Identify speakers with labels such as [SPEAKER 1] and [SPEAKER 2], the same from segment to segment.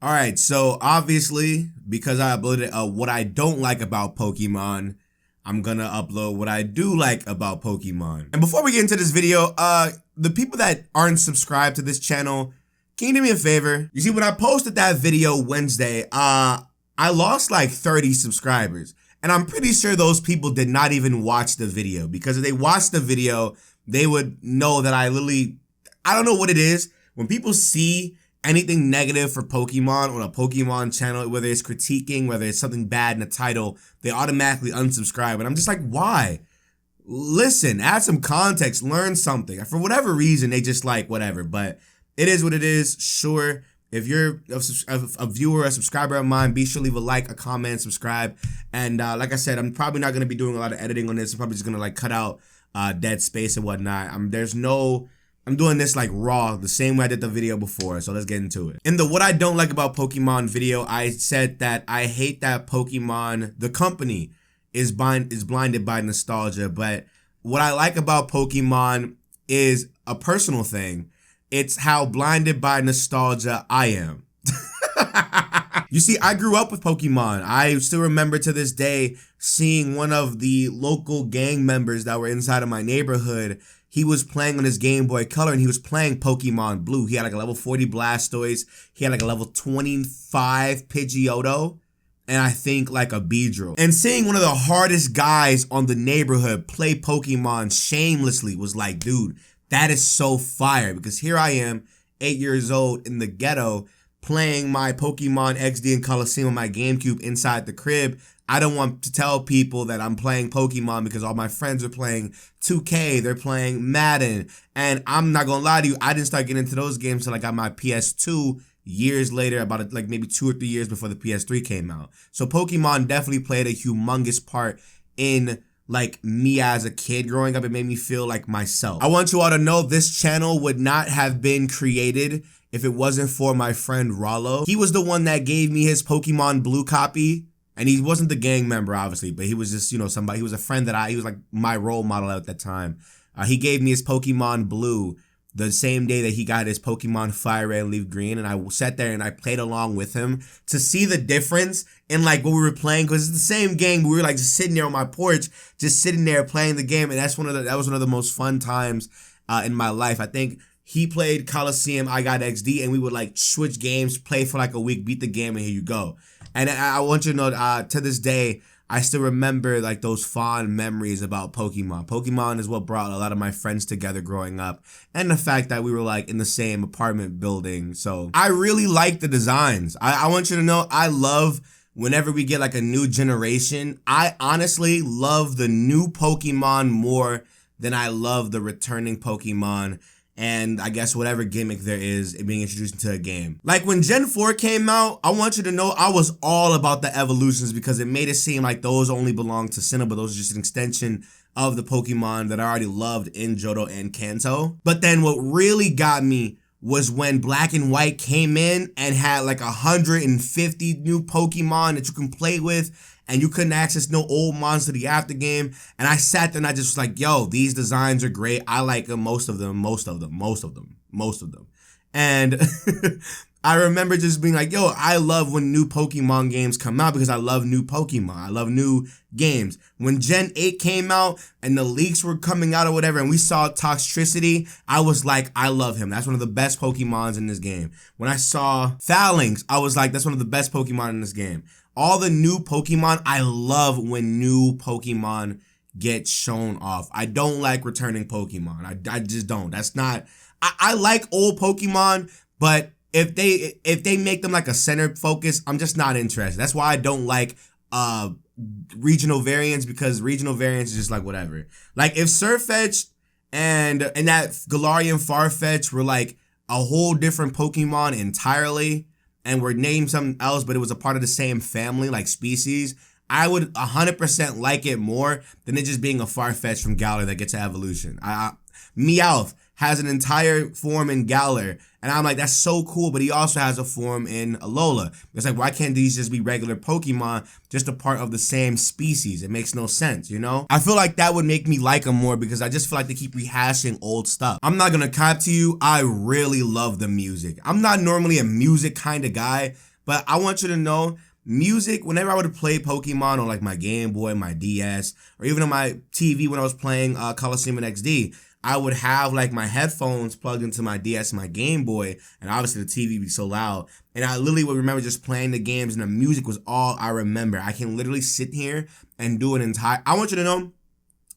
[SPEAKER 1] Alright, so obviously, because I uploaded what I don't like about Pokemon, I'm gonna upload what I do like about Pokemon. And before we get into this video, the people that aren't subscribed to this channel, can you do me a favor? You see, when I posted that video Wednesday, I lost like 30 subscribers. And I'm pretty sure those people did not even watch the video, because if they watched the video, they would know that I don't know what it is. When people see anything negative for Pokemon on a Pokemon channel, whether it's critiquing, whether it's something bad in the title, they automatically unsubscribe. And I'm just like, why? Listen, add some context, learn something. For whatever reason, they just like whatever. But it is what it is. Sure, if you're a viewer, a subscriber of mine, be sure to leave a like, a comment, subscribe. And like I said, I'm probably not going to be doing a lot of editing on this. I'm probably just going to like cut out dead space and whatnot. I'm doing this like raw, the same way I did the video before, so let's get into it. In the what I don't like about Pokemon video, I said that I hate that Pokemon, the company, is blinded by nostalgia, but what I like about Pokemon is a personal thing. It's how blinded by nostalgia I am. You see, I grew up with Pokemon. I still remember to this day seeing one of the local gang members that were inside of my neighborhood. He was playing on his Game Boy Color and he was playing Pokemon Blue. He had like a level 40 Blastoise. He had like a level 25 Pidgeotto. And I think like a Beedrill. And seeing one of the hardest guys on the neighborhood play Pokemon shamelessly was like, dude, that is so fire. Because here I am, 8 years old in the ghetto, playing my Pokemon XD and Coliseum on my GameCube inside the crib. I don't want to tell people that I'm playing Pokemon because all my friends are playing 2K, they're playing Madden, and I'm not gonna lie to you, I didn't start getting into those games until I got my PS2 years later, about like maybe 2 or 3 years before the PS3 came out. So Pokemon definitely played a humongous part in like me as a kid growing up. It made me feel like myself. I want you all to know this channel would not have been created if it wasn't for my friend Rollo. He was the one that gave me his Pokemon Blue copy. And he wasn't the gang member, obviously, but he was just, you know, somebody. He was a friend he was like my role model at that time. He gave me his Pokemon Blue the same day that he got his Pokemon Fire Red and Leaf Green. And I sat there and I played along with him to see the difference in like what we were playing. Because it's the same game. We were like just sitting there on my porch, just sitting there playing the game. And that was one of the most fun times in my life. I think he played Coliseum, I got XD, and we would like switch games, play for like a week, beat the game, and here you go. And I want you to know, to this day, I still remember like those fond memories about Pokemon. Pokemon is what brought a lot of my friends together growing up, and the fact that we were like in the same apartment building. So I really like the designs. I want you to know, I love whenever we get like a new generation. I honestly love the new Pokemon more than I love the returning Pokemon. And I guess whatever gimmick there is, it being introduced into a game. Like when Gen 4 came out, I want you to know I was all about the evolutions because it made it seem like those only belonged to Sinnoh, but those are just an extension of the Pokemon that I already loved in Johto and Kanto. But then what really got me was when Black and White came in and had like 150 new Pokemon that you can play with, and you couldn't access no old monster the after game. And I sat there and I just was like, yo, these designs are great. I like them, most of them. And I remember just being like, yo, I love when new Pokemon games come out because I love new Pokemon. I love new games. When Gen 8 came out and the leaks were coming out or whatever, and we saw Toxtricity, I was like, I love him. That's one of the best Pokemons in this game. When I saw Phalanx, I was like, that's one of the best Pokemon in this game. All the new Pokemon, I love when new Pokemon get shown off. I don't like returning Pokemon. I just don't. That's not, I like old Pokemon, but if they make them like a center focus, I'm just not interested. That's why I don't like regional variants, because regional variants is just like whatever. Like if Sirfetch'd and that Galarian Farfetch were like a whole different Pokemon entirely, and were named something else, but it was a part of the same family, like species, I would 100% like it more than it just being a Farfetch from Galar that gets an evolution. Meowth has an entire form in Galar, and I'm like, that's so cool, but he also has a form in Alola. It's like, why can't these just be regular Pokemon, just a part of the same species? It makes no sense, you know? I feel like that would make me like them more because I just feel like they keep rehashing old stuff. I'm not gonna cop to you, I really love the music. I'm not normally a music kind of guy, But I want you to know, music, whenever I would play Pokemon on like my Game Boy, my DS, or even on my TV when I was playing Coliseum and XD, I would have like my headphones plugged into my DS and my Game Boy, and obviously the TV would be so loud. And I literally would remember just playing the games, and the music was all I remember. I can literally sit here and do an entire, I want you to know,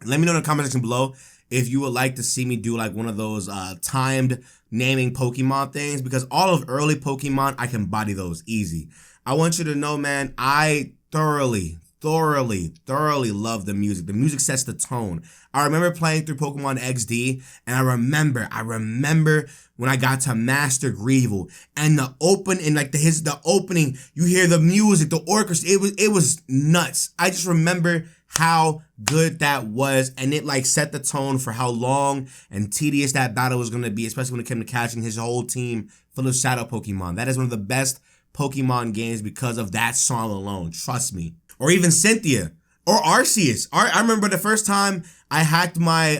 [SPEAKER 1] let me know in the comment section below if you would like to see me do like one of those timed naming Pokemon things, because all of early Pokemon, I can body those easy. I want you to know, man, I thoroughly love the music. The music sets the tone. I remember playing through Pokemon XD, and I remember when I got to Master Greevil, and the opening, you hear the music, the orchestra, it was nuts. I just remember how good that was, and it like set the tone for how long and tedious that battle was going to be, especially when it came to catching his whole team full of shadow Pokemon. That is one of the best Pokemon games because of that song alone, trust me. Or even Cynthia or Arceus. I remember the first time I hacked my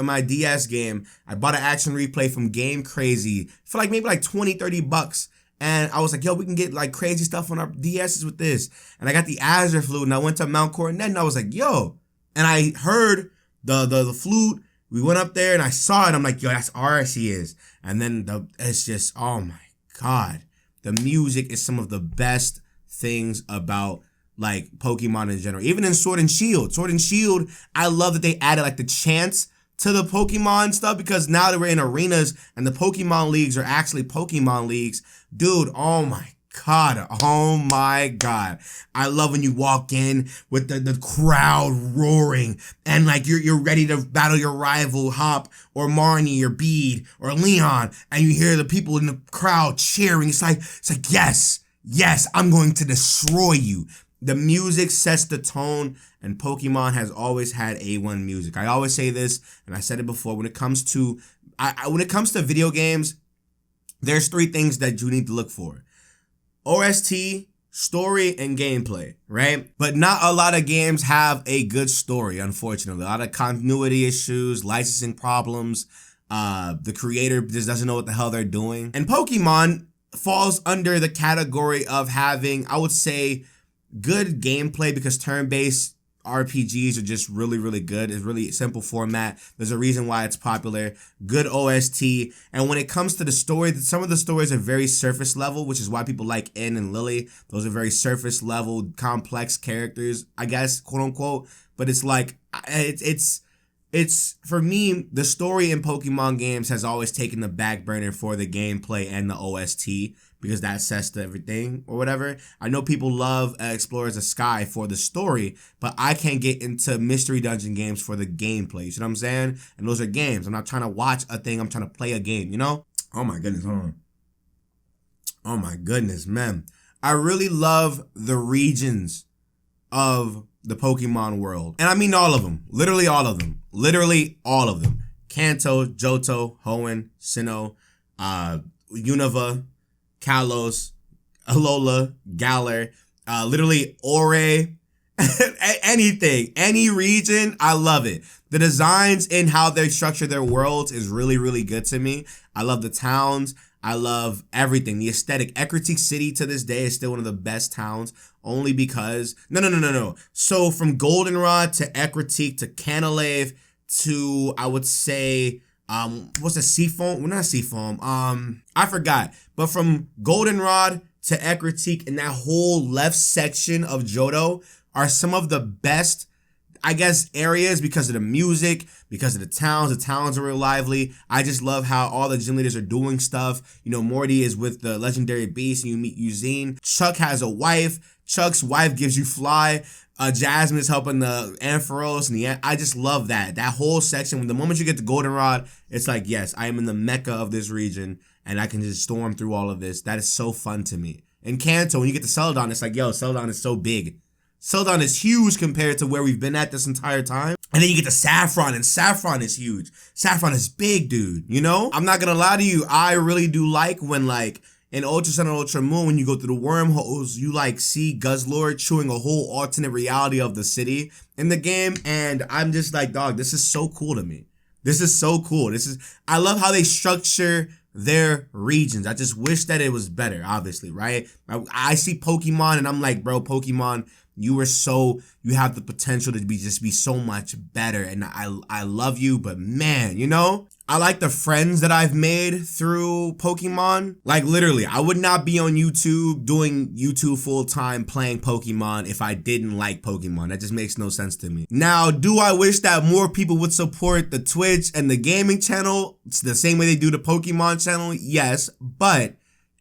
[SPEAKER 1] my DS game, I bought an action replay from Game Crazy for like maybe like 20-30 bucks. And I was like, yo, we can get like crazy stuff on our DSs with this. And I got the Azure flute, and I went to Mount Coronet, and I was like, yo. And I heard the flute. We went up there and I saw it. I'm like, yo, that's Arceus. And then it's just, oh my God. The music is some of the best things about like Pokemon in general. Even in Sword and Shield. Sword and Shield, I love that they added like the chants to the Pokemon stuff, because now that we're in arenas and the Pokemon leagues are actually Pokemon leagues. Dude, oh my God. Oh my God. I love when you walk in with the crowd roaring and like you're ready to battle your rival Hop or Marnie or Bede or Leon, and you hear the people in the crowd cheering. It's like, yes, I'm going to destroy you. The music sets the tone, and Pokemon has always had A1 music. I always say this, and I said it before, when it comes to video games, there's 3 things that you need to look for: OST, story, and gameplay, right? But not a lot of games have a good story, unfortunately. A lot of continuity issues, licensing problems, the creator just doesn't know what the hell they're doing. And Pokemon falls under the category of having, I would say, good gameplay, because turn-based RPGs are just really good. It's really simple format. There's a reason why it's popular. Good OST. And when it comes to the story, some of the stories are very surface level, which is why people like N and Lily. Those are very surface level, complex characters, I guess, quote unquote. But it's like, it's for me, the story in Pokemon games has always taken the back burner for the gameplay and the OST, because that sets to everything or whatever. I know people love Explorers of Sky for the story, but I can't get into mystery dungeon games for the gameplay. You see what I'm saying? And those are games. I'm not trying to watch a thing. I'm trying to play a game, you know? Oh my goodness, hold on. Oh my goodness, man. I really love the regions of the Pokemon world. And I mean all of them. Literally all of them. Literally all of them. Kanto, Johto, Hoenn, Sinnoh, Unova, Kalos, Alola, Galar, literally Ore, anything, any region, I love it. The designs and how they structure their worlds is really good to me. I love the towns. I love everything. The aesthetic. Ecruteak City to this day is still one of the best towns, only because, no. So from Goldenrod to Ecruteak to Canalave to, I would say, what's the Seafoam? Well, not Seafoam. I forgot. But from Goldenrod to Ecruteak and that whole left section of Johto are some of the best, I guess, areas because of the music, because of the towns. The towns are real lively. I just love how all the gym leaders are doing stuff. You know, Morty is with the legendary beast and you meet Eugene. Chuck has a wife. Chuck's wife gives you Fly. Jasmine is helping the Ampharos, and I just love that whole section. The moment you get to Goldenrod, it's like, yes, I am in the mecca of this region, and I can just storm through all of this. That is so fun to me. In Kanto, when you get to Celadon, it's like, yo, Celadon is so big. Celadon is huge compared to where we've been at this entire time. And then you get to Saffron, and Saffron is huge. Saffron is big, dude, you know? I'm not gonna lie to you, I really do like when, like, in Ultra Sun and Ultra Moon, when you go through the wormholes, you like see Guzzlord chewing a whole alternate reality of the city in the game, and I'm just like, dog, this is so cool to me. This is so cool. I love how they structure their regions. I just wish that it was better, obviously, right? I see Pokemon and I'm like, bro, Pokemon, you have the potential to be so much better. And I love you, but man, you know, I like the friends that I've made through Pokemon. Like literally, I would not be on YouTube doing YouTube full time playing Pokemon if I didn't like Pokemon. That just makes no sense to me. Now, do I wish that more people would support the Twitch and the gaming channel the same way they do the Pokemon channel? Yes, but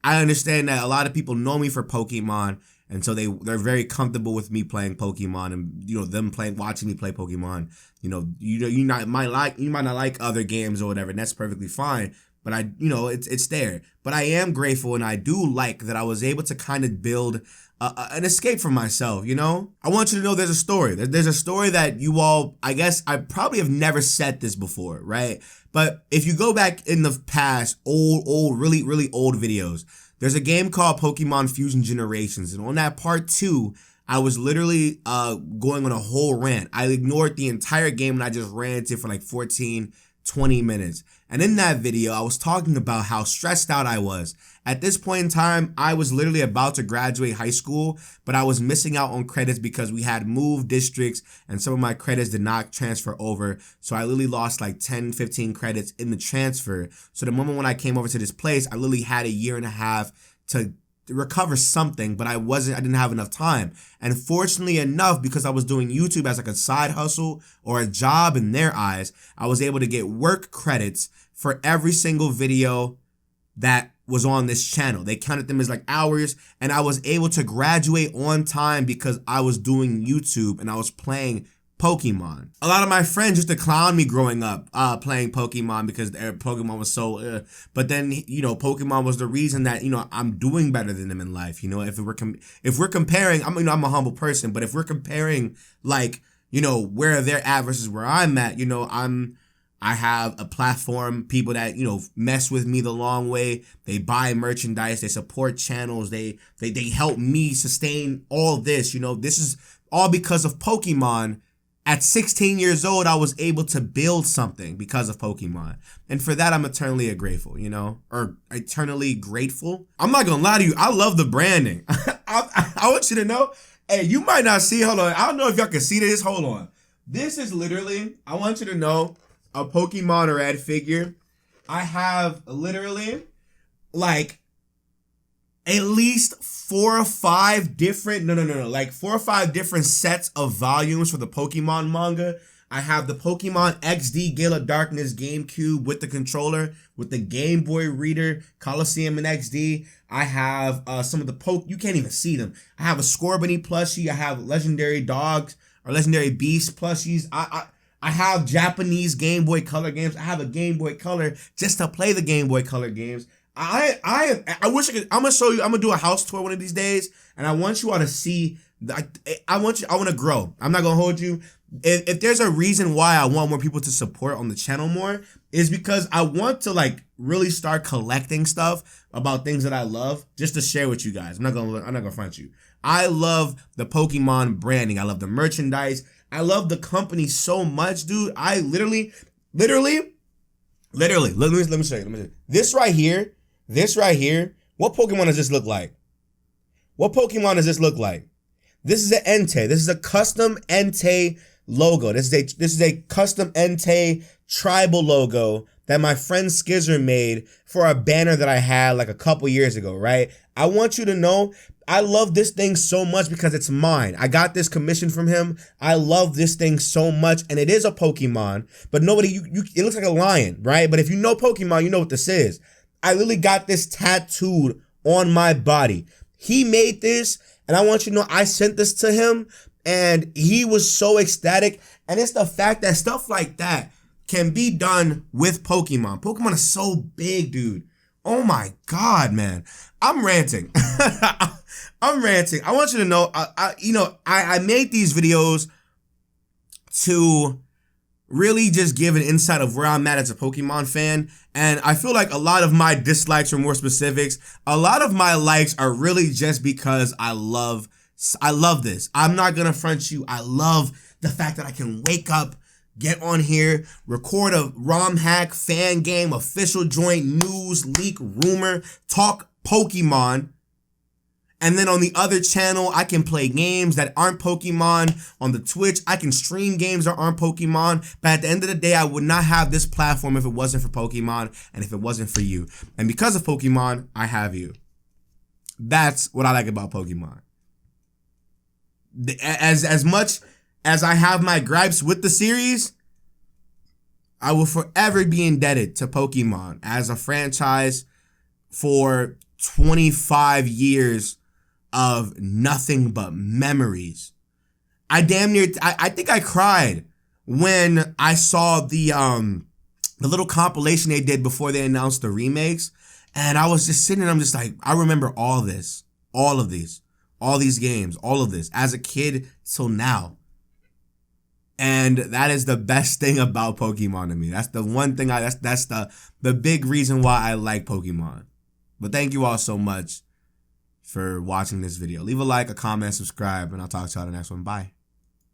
[SPEAKER 1] I understand that a lot of people know me for Pokemon, and so they're very comfortable with me playing Pokemon, and you know, them watching me play Pokemon. You might not like other games or whatever, and that's perfectly fine. But it's there. But I am grateful, and I do like that I was able to kind of build an escape for myself. You know, I want you to know there's a story. There's a story that you all, I guess, I probably have never said this before, right? But if you go back in the past, really, really old videos, there's a game called Pokemon Fusion Generations, and on that part 2, I was literally going on a whole rant. I ignored the entire game and I just ranted for like 14, 20 minutes. And in that video, I was talking about how stressed out I was. At this point in time, I was literally about to graduate high school, but I was missing out on credits because we had moved districts and some of my credits did not transfer over. So I literally lost like 10, 15 credits in the transfer. So the moment when I came over to this place, I literally had a year and a half to recover something, but I didn't have enough time. And fortunately enough, because I was doing YouTube as like a side hustle or a job in their eyes, I was able to get work credits for every single video that was on this channel. They counted them as like hours, and I was able to graduate on time because I was doing YouTube and I was playing Pokemon. A lot of my friends used to clown me growing up playing Pokemon because their Pokemon was so but then, you know, Pokemon was the reason that, you know, I'm doing better than them in life. You know, if we're comparing, I'm a humble person, but if we're comparing, like, you know, where they're at versus where I'm at, you know, I have a platform, people that, you know, mess with me the long way. They buy merchandise, they support channels, they help me sustain all this. You know, this is all because of Pokemon. At 16 years old, I was able to build something because of Pokemon. And for that, I'm eternally grateful, you know, or eternally grateful. I'm not gonna lie to you, I love the branding. I want you to know, hey, you might not see, hold on, I don't know if y'all can see this, hold on. This is literally, I want you to know, a Pokemon red figure. I have literally, like, at least 4 or 5 different, like 4 or 5 different sets of volumes for the Pokemon manga. I have the Pokemon XD Gale of Darkness GameCube with the controller, with the Game Boy Reader, Coliseum and XD. I have some of the you can't even see them. I have a Scorbunny plushie. I have Legendary Dogs or Legendary Beast plushies. I have Japanese Game Boy Color games. I have a Game Boy Color just to play the Game Boy Color games. I wish I could. I'm gonna show you. I'm gonna do a house tour one of these days, and I want you all to see. I want to grow. I'm not gonna hold you. If there's a reason why I want more people to support on the channel more, is because I want to like really start collecting stuff about things that I love just to share with you guys. I'm not gonna front you. I love the Pokemon branding. I love the merchandise. I love the company so much, dude. I literally. Let me show you. This right here. What Pokemon does this look like? This is an Entei. This is a custom Entei logo. This is a custom Entei tribal logo that my friend Skizzer made for a banner that I had like a couple years ago, right? I want you to know, I love this thing so much because it's mine. I got this commission from him. I love this thing so much, and it is a Pokemon, but nobody, it looks like a lion, right? But if you know Pokemon, you know what this is. I literally got this tattooed on my body. He made this, and I want you to know, I sent this to him, and he was so ecstatic, and it's the fact that stuff like that can be done with Pokemon. Pokemon is so big, dude. Oh my God, man. I'm ranting. I'm ranting. I want you to know, I made these videos to really just give an insight of where I'm at as a Pokemon fan. And I feel like a lot of my dislikes are more specifics. A lot of my likes are really just because I love this. I'm not gonna front you. I love the fact that I can wake up get on here, record a ROM hack, fan game, official joint, news, leak, rumor, talk Pokemon. And then on the other channel, I can play games that aren't Pokemon. On the Twitch, I can stream games that aren't Pokemon. But at the end of the day, I would not have this platform if it wasn't for Pokemon and if it wasn't for you. And because of Pokemon, I have you. That's what I like about Pokemon. As much as I have my gripes with the series, I will forever be indebted to Pokemon as a franchise for 25 years of nothing but memories. I think I cried when I saw the little compilation they did before they announced the remakes. And I was just sitting there, I'm just like, I remember all of these games, all of this as a kid till now. And that is the best thing about Pokemon to me. That's the one thing that's the big reason why I like Pokemon. But thank you all so much for watching this video. Leave a like, a comment, subscribe, and I'll talk to you on the next one. Bye.